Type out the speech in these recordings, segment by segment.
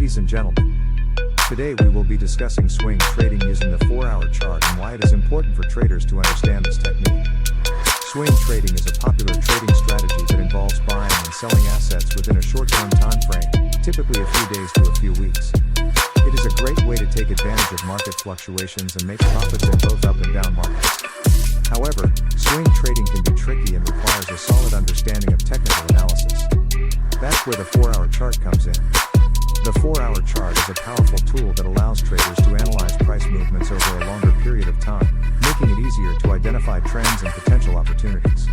Ladies and gentlemen, today we will be discussing swing trading using the 4-hour chart and why it is important for traders to understand this technique. Swing trading is a popular trading strategy that involves buying and selling assets within a short-term time frame, typically a few days to a few weeks. It is a great way to take advantage of market fluctuations and make profits in both up and down markets. However, swing trading can be tricky and requires a solid understanding of technical analysis. That's where the 4-hour chart comes in. The 4-hour chart is a powerful tool that allows traders to analyze price movements over a longer period of time, making it easier to identify trends and potential opportunities.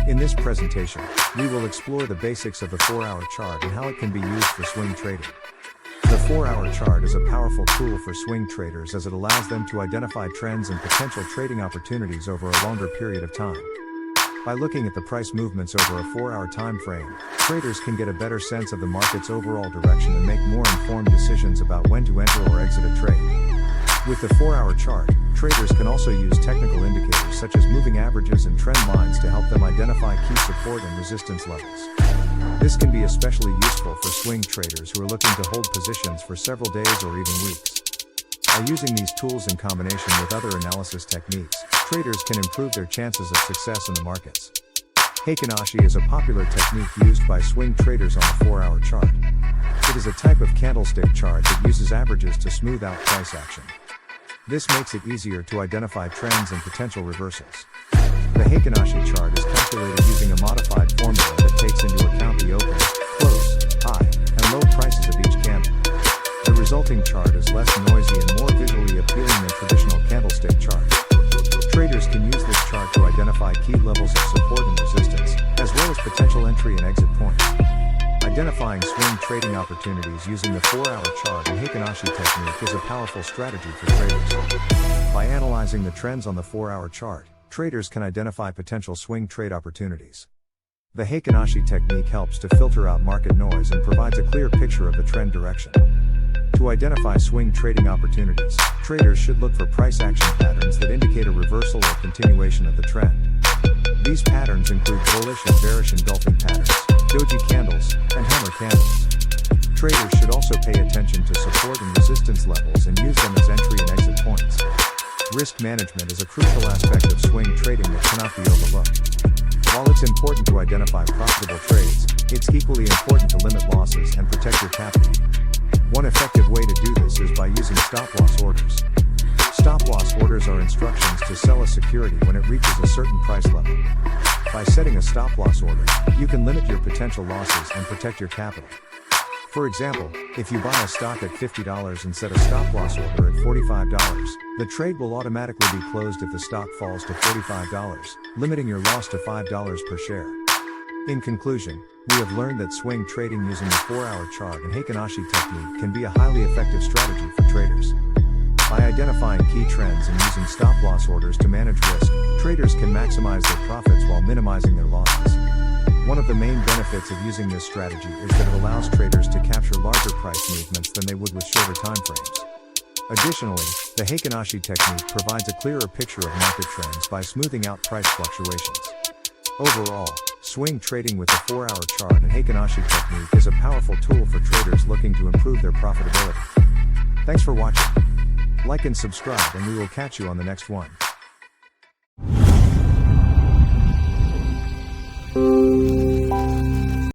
In this presentation, we will explore the basics of the 4-hour chart and how it can be used for swing trading. The 4-hour chart is a powerful tool for swing traders as it allows them to identify trends and potential trading opportunities over a longer period of time. By looking at the price movements over a 4-hour time frame, traders can get a better sense of the market's overall direction and make more informed decisions about when to enter or exit a trade. With the 4-hour chart, traders can also use technical indicators such as moving averages and trend lines to help them identify key support and resistance levels. This can be especially useful for swing traders who are looking to hold positions for several days or even weeks. By using these tools in combination with other analysis techniques, traders can improve their chances of success in the markets. Heikin Ashi is a popular technique used by swing traders on the 4-hour chart. It is a type of candlestick chart that uses averages to smooth out price action. This makes it easier to identify trends and potential reversals. The Heikin Ashi chart is calculated using a modified formula that takes into account the open, close, high, and low prices of each candle. The resulting chart is less noisy and more visually appealing than traditional candlestick charts. Traders can use this chart to identify key levels of support and resistance, as well as potential entry and exit points. Identifying swing trading opportunities using the 4-hour chart and Heikin Ashi technique is a powerful strategy for traders. By analyzing the trends on the 4-hour chart, traders can identify potential swing trade opportunities. The Heikin Ashi technique helps to filter out market noise and provides a clear picture of the trend direction. To identify swing trading opportunities, traders should look for price action patterns that indicate a reversal or continuation of the trend. These patterns include bullish and bearish engulfing patterns, doji candles, and hammer candles. Traders should also pay attention to support and resistance levels and use them as entry and exit points. Risk management is a crucial aspect of swing trading that cannot be overlooked. While it's important to identify profitable trades, it's equally important to limit losses and protect your capital. One effective way to do this is by using stop-loss orders. Stop-loss orders are instructions to sell a security when it reaches a certain price level. By setting a stop-loss order, you can limit your potential losses and protect your capital. For example, if you buy a stock at $50 and set a stop-loss order at $45, the trade will automatically be closed if the stock falls to $45, limiting your loss to $5 per share. In conclusion, we have learned that swing trading using the 4-hour chart and Heikin Ashi technique can be a highly effective strategy for traders. By identifying key trends and using stop-loss orders to manage risk, traders can maximize their profits while minimizing their losses. One of the main benefits of using this strategy is that it allows traders to capture larger price movements than they would with shorter time frames. Additionally, the Heikin Ashi technique provides a clearer picture of market trends by smoothing out price fluctuations. Overall, swing trading with the 4-hour chart and Heikin Ashi technique is a powerful tool for traders looking to improve their profitability. Thanks for watching. Like and subscribe, and we will catch you on the next one.